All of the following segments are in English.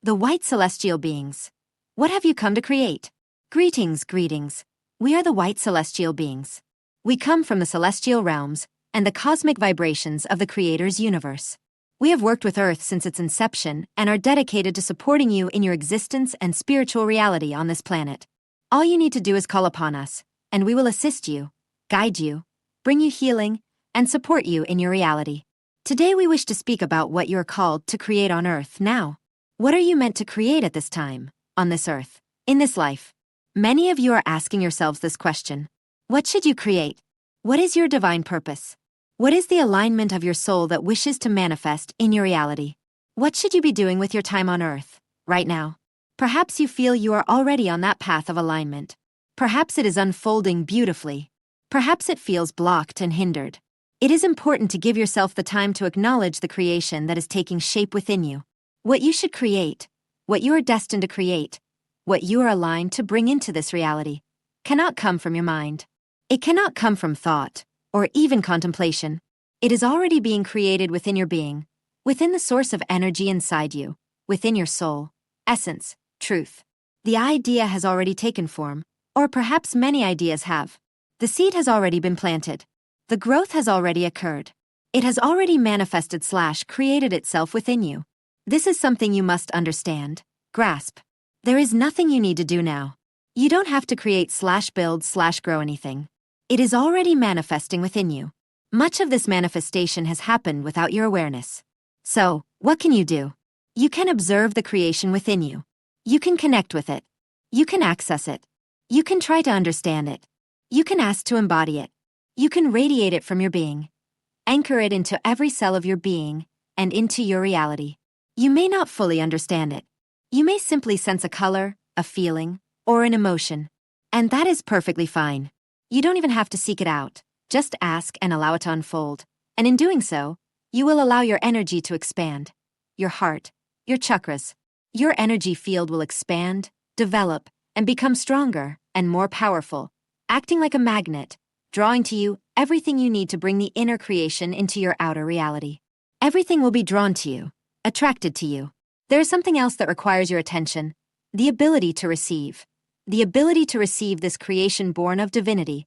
the white celestial beings. What have you come to create? Greetings, greetings. We are the white celestial beings. We come from the celestial realms and the cosmic vibrations of the Creator's universe. We have worked with Earth since its inception and are dedicated to supporting you in your existence and spiritual reality on this planet. All you need to do is call upon us, and we will assist you, guide you, bring you healing, and support you in your reality. Today we wish to speak about what you are called to create on Earth now. What are you meant to create at this time, on this Earth, in this life? Many of you are asking yourselves this question. What should you create? What is your divine purpose? What is the alignment of your soul that wishes to manifest in your reality? What should you be doing with your time on Earth, right now? Perhaps you feel you are already on that path of alignment. Perhaps it is unfolding beautifully. Perhaps it feels blocked and hindered. It is important to give yourself the time to acknowledge the creation that is taking shape within you. What you should create, what you are destined to create, what you are aligned to bring into this reality, cannot come from your mind. It cannot come from thought, or even contemplation. It is already being created within your being, within the source of energy inside you, within your soul, essence, truth. The idea has already taken form, or perhaps many ideas have. The seed has already been planted. The growth has already occurred. It has already manifested/created itself within you. This is something you must understand, grasp. There is nothing you need to do now. You don't have to create/build/grow anything. It is already manifesting within you. Much of this manifestation has happened without your awareness. So, what can you do? You can observe the creation within you. You can connect with it. You can access it. You can try to understand it. You can ask to embody it. You can radiate it from your being. Anchor it into every cell of your being and into your reality. You may not fully understand it. You may simply sense a color, a feeling, or an emotion. And that is perfectly fine. You don't even have to seek it out. Just ask and allow it to unfold. And in doing so, you will allow your energy to expand. Your heart, your chakras, your energy field will expand, develop, and become stronger and more powerful, acting like a magnet, drawing to you everything you need to bring the inner creation into your outer reality. Everything will be drawn to you, attracted to you. There is something else that requires your attention, the ability to receive. The ability to receive this creation born of divinity,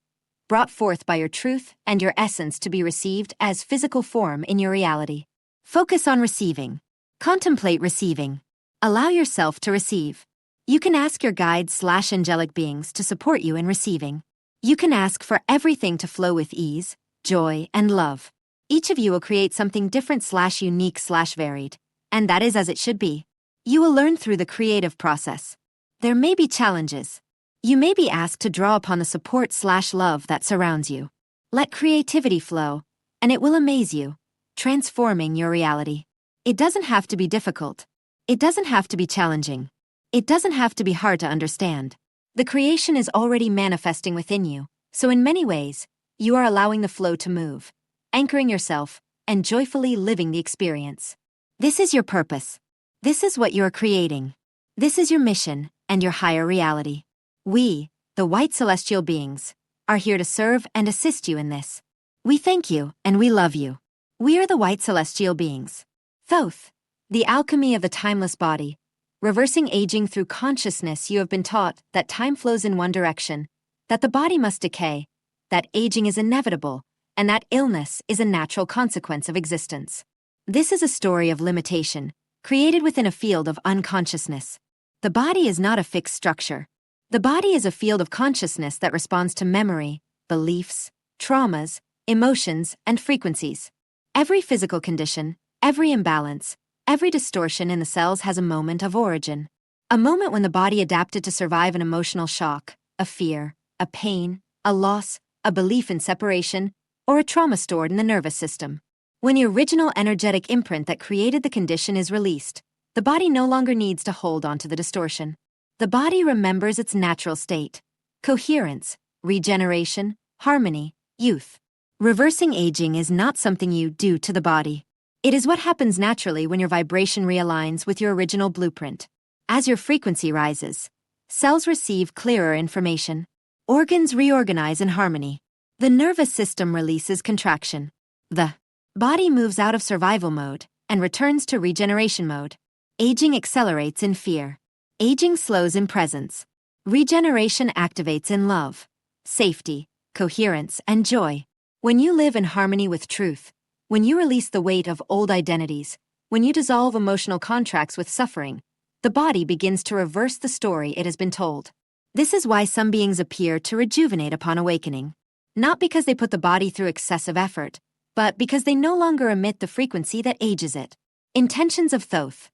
brought forth by your truth and your essence to be received as physical form in your reality. Focus on receiving. Contemplate receiving. Allow yourself to receive. You can ask your guides/angelic beings to support you in receiving. You can ask for everything to flow with ease, joy, and love. Each of you will create something different/unique/varied, and that is as it should be. You will learn through the creative process. There may be challenges. You may be asked to draw upon the support/love that surrounds you. Let creativity flow, and it will amaze you, transforming your reality. It doesn't have to be difficult. It doesn't have to be challenging. It doesn't have to be hard to understand. The creation is already manifesting within you, so in many ways, you are allowing the flow to move, anchoring yourself, and joyfully living the experience. This is your purpose. This is what you are creating. This is your mission and your higher reality. We, the white celestial beings, are here to serve and assist you in this. We thank you and we love you. We are the white celestial beings. Thoth, the alchemy of the timeless body, reversing aging through consciousness. You have been taught that time flows in one direction, that the body must decay, that aging is inevitable, and that illness is a natural consequence of existence. This is a story of limitation, created within a field of unconsciousness. The body is not a fixed structure. The body is a field of consciousness that responds to memory, beliefs, traumas, emotions, and frequencies. Every physical condition, every imbalance, every distortion in the cells has a moment of origin. A moment when the body adapted to survive an emotional shock, a fear, a pain, a loss, a belief in separation, or a trauma stored in the nervous system. When the original energetic imprint that created the condition is released, the body no longer needs to hold on to the distortion. The body remembers its natural state, coherence, regeneration, harmony, youth. Reversing aging is not something you do to the body. It is what happens naturally when your vibration realigns with your original blueprint. As your frequency rises, cells receive clearer information. Organs reorganize in harmony. The nervous system releases contraction. The body moves out of survival mode and returns to regeneration mode. Aging accelerates in fear. Aging slows in presence. Regeneration activates in love, safety, coherence, and joy. When you live in harmony with truth, when you release the weight of old identities, when you dissolve emotional contracts with suffering, the body begins to reverse the story it has been told. This is why some beings appear to rejuvenate upon awakening. Not because they put the body through excessive effort, but because they no longer emit the frequency that ages it. Intentions of Thoth.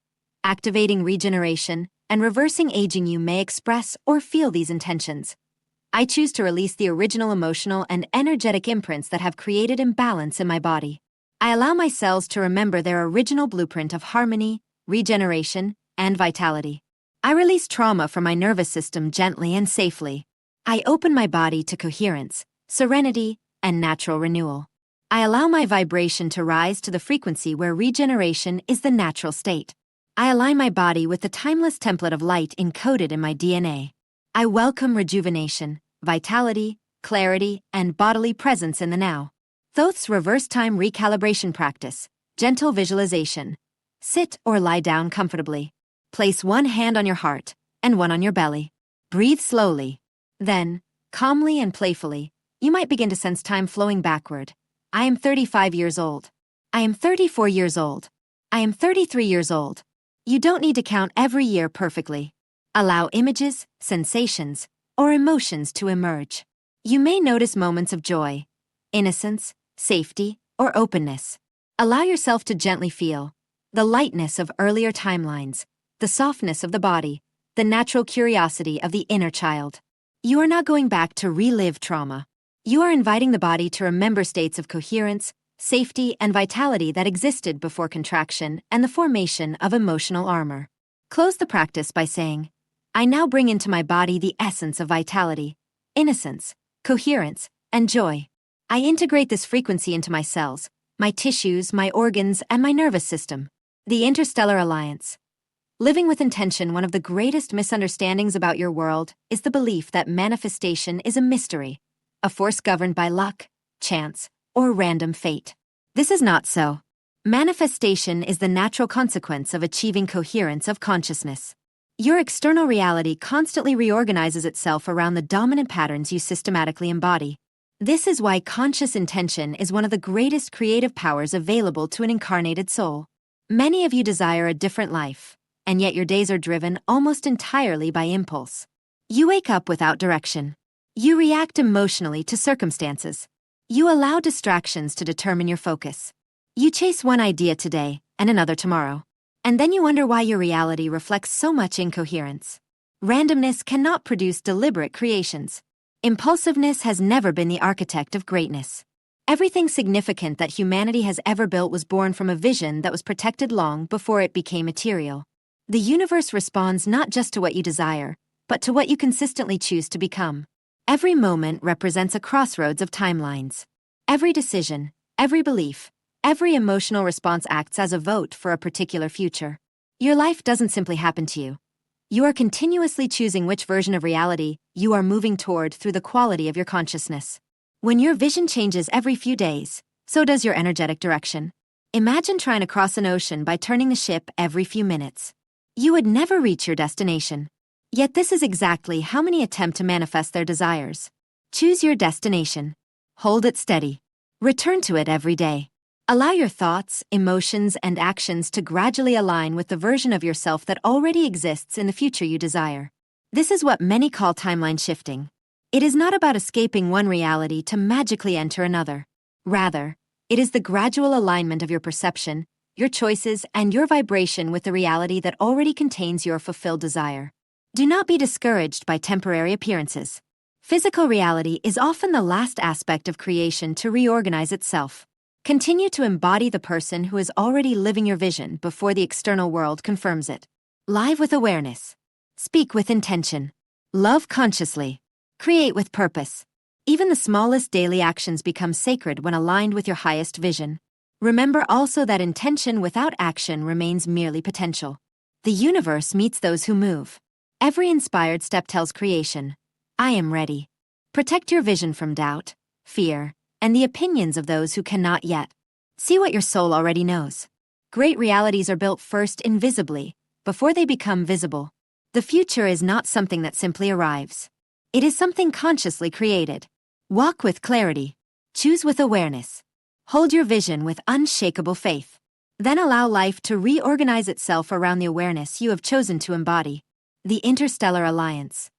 Activating regeneration and reversing aging. You may express or feel these intentions. I choose to release the original emotional and energetic imprints that have created imbalance in my body. I allow my cells to remember their original blueprint of harmony, regeneration, and vitality. I release trauma from my nervous system gently and safely. I open my body to coherence, serenity, and natural renewal. I allow my vibration to rise to the frequency where regeneration is the natural state. I align my body with the timeless template of light encoded in my DNA. I welcome rejuvenation, vitality, clarity, and bodily presence in the now. Thoth's reverse time recalibration practice. Gentle visualization. Sit or lie down comfortably. Place one hand on your heart and one on your belly. Breathe slowly. Then, calmly and playfully, you might begin to sense time flowing backward. I am 35 years old. I am 34 years old. I am 33 years old. You don't need to count every year perfectly. Allow images, sensations, or emotions to emerge. You may notice moments of joy, innocence, safety, or openness. Allow yourself to gently feel the lightness of earlier timelines, the softness of the body, the natural curiosity of the inner child. You are not going back to relive trauma. You are inviting the body to remember states of coherence, safety, and vitality that existed before contraction and the formation of emotional armor. Close the practice by saying, I now bring into my body the essence of vitality, innocence, coherence, and joy. I integrate this frequency into my cells, my tissues, my organs, and my nervous system. The Interstellar Alliance. Living with intention. One of the greatest misunderstandings about your world is the belief that manifestation is a mystery, a force governed by luck, chance, or random fate. This is not so. Manifestation is the natural consequence of achieving coherence of consciousness. Your external reality constantly reorganizes itself around the dominant patterns you systematically embody. This is why conscious intention is one of the greatest creative powers available to an incarnated soul. Many of you desire a different life, and yet your days are driven almost entirely by impulse. You wake up without direction. You react emotionally to circumstances. You allow distractions to determine your focus. You chase one idea today and another tomorrow, and then you wonder why your reality reflects so much incoherence. Randomness cannot produce deliberate creations. Impulsiveness has never been the architect of greatness. Everything significant that humanity has ever built was born from a vision that was protected long before it became material. The universe responds not just to what you desire, but to what you consistently choose to become. Every moment represents a crossroads of timelines. Every decision, every belief, every emotional response acts as a vote for a particular future. Your life doesn't simply happen to you. You are continuously choosing which version of reality you are moving toward through the quality of your consciousness. When your vision changes every few days, so does your energetic direction. Imagine trying to cross an ocean by turning the ship every few minutes. You would never reach your destination. Yet this is exactly how many attempt to manifest their desires. Choose your destination. Hold it steady. Return to it every day. Allow your thoughts, emotions, and actions to gradually align with the version of yourself that already exists in the future you desire. This is what many call timeline shifting. It is not about escaping one reality to magically enter another. Rather, it is the gradual alignment of your perception, your choices, and your vibration with the reality that already contains your fulfilled desire. Do not be discouraged by temporary appearances. Physical reality is often the last aspect of creation to reorganize itself. Continue to embody the person who is already living your vision before the external world confirms it. Live with awareness. Speak with intention. Love consciously. Create with purpose. Even the smallest daily actions become sacred when aligned with your highest vision. Remember also that intention without action remains merely potential. The universe meets those who move. Every inspired step tells creation, I am ready. Protect your vision from doubt, fear, and the opinions of those who cannot yet. See what your soul already knows. Great realities are built first invisibly, before they become visible. The future is not something that simply arrives. It is something consciously created. Walk with clarity. Choose with awareness. Hold your vision with unshakable faith. Then allow life to reorganize itself around the awareness you have chosen to embody. The Interstellar Alliance.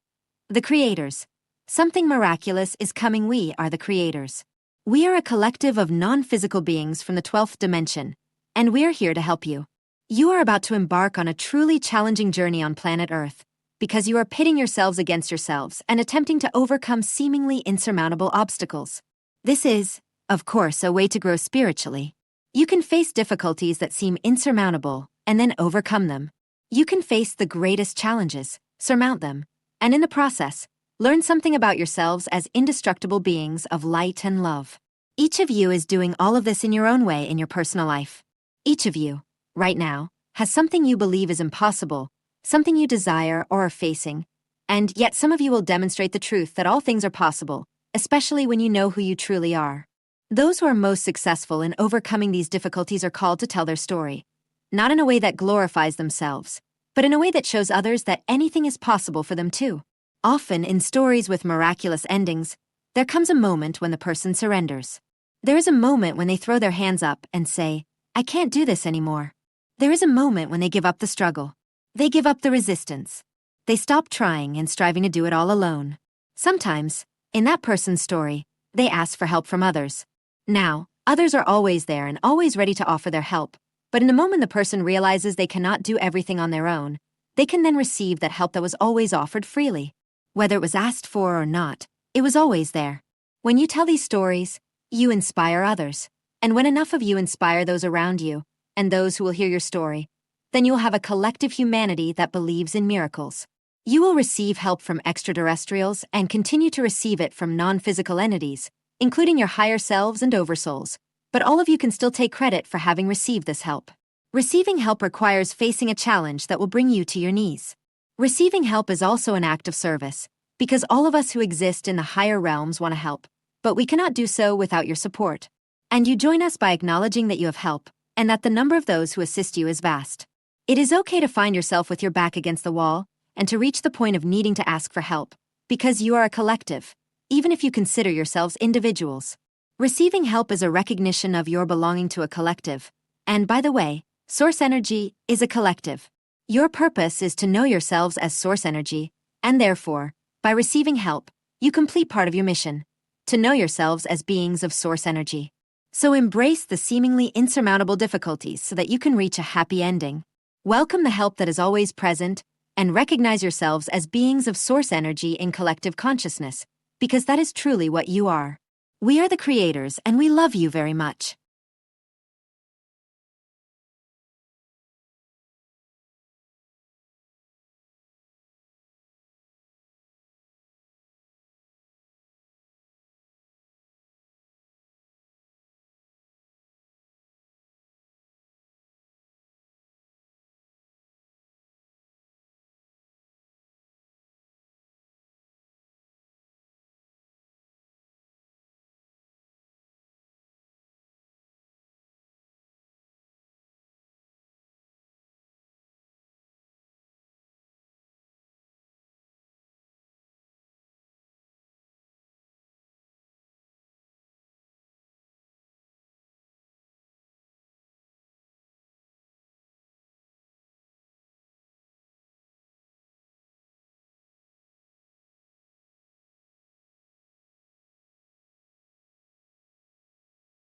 The creators. Something miraculous is coming. We are the creators. We are a collective of non-physical beings from the 12th dimension, and we're here to help you. You are about to embark on a truly challenging journey on planet Earth, because you are pitting yourselves against yourselves and attempting to overcome seemingly insurmountable obstacles. This is, of course, a way to grow spiritually. You can face difficulties that seem insurmountable and then overcome them. You can face the greatest challenges, surmount them, and in the process, learn something about yourselves as indestructible beings of light and love. Each of you is doing all of this in your own way in your personal life. Each of you, right now, has something you believe is impossible, something you desire or are facing, and yet some of you will demonstrate the truth that all things are possible, especially when you know who you truly are. Those who are most successful in overcoming these difficulties are called to tell their story, not in a way that glorifies themselves, but in a way that shows others that anything is possible for them too. Often, in stories with miraculous endings, there comes a moment when the person surrenders. There is a moment when they throw their hands up and say, "I can't do this anymore." There is a moment when they give up the struggle. They give up the resistance. They stop trying and striving to do it all alone. Sometimes, in that person's story, they ask for help from others. Now, others are always there and always ready to offer their help, but in the moment the person realizes they cannot do everything on their own, they can then receive that help that was always offered freely. Whether it was asked for or not, it was always there. When you tell these stories, you inspire others, and when enough of you inspire those around you, and those who will hear your story, then you will have a collective humanity that believes in miracles. You will receive help from extraterrestrials and continue to receive it from non-physical entities, including your higher selves and oversouls, but all of you can still take credit for having received this help. Receiving help requires facing a challenge that will bring you to your knees. Receiving help is also an act of service, because all of us who exist in the higher realms want to help, but we cannot do so without your support. And you join us by acknowledging that you have help, and that the number of those who assist you is vast. It is okay to find yourself with your back against the wall, and to reach the point of needing to ask for help, because you are a collective, even if you consider yourselves individuals. Receiving help is a recognition of your belonging to a collective, and by the way, source energy is a collective. Your purpose is to know yourselves as source energy, and therefore, by receiving help, you complete part of your mission, to know yourselves as beings of source energy. So embrace the seemingly insurmountable difficulties so that you can reach a happy ending. Welcome the help that is always present, and recognize yourselves as beings of source energy in collective consciousness, because that is truly what you are. We are the creators, and we love you very much.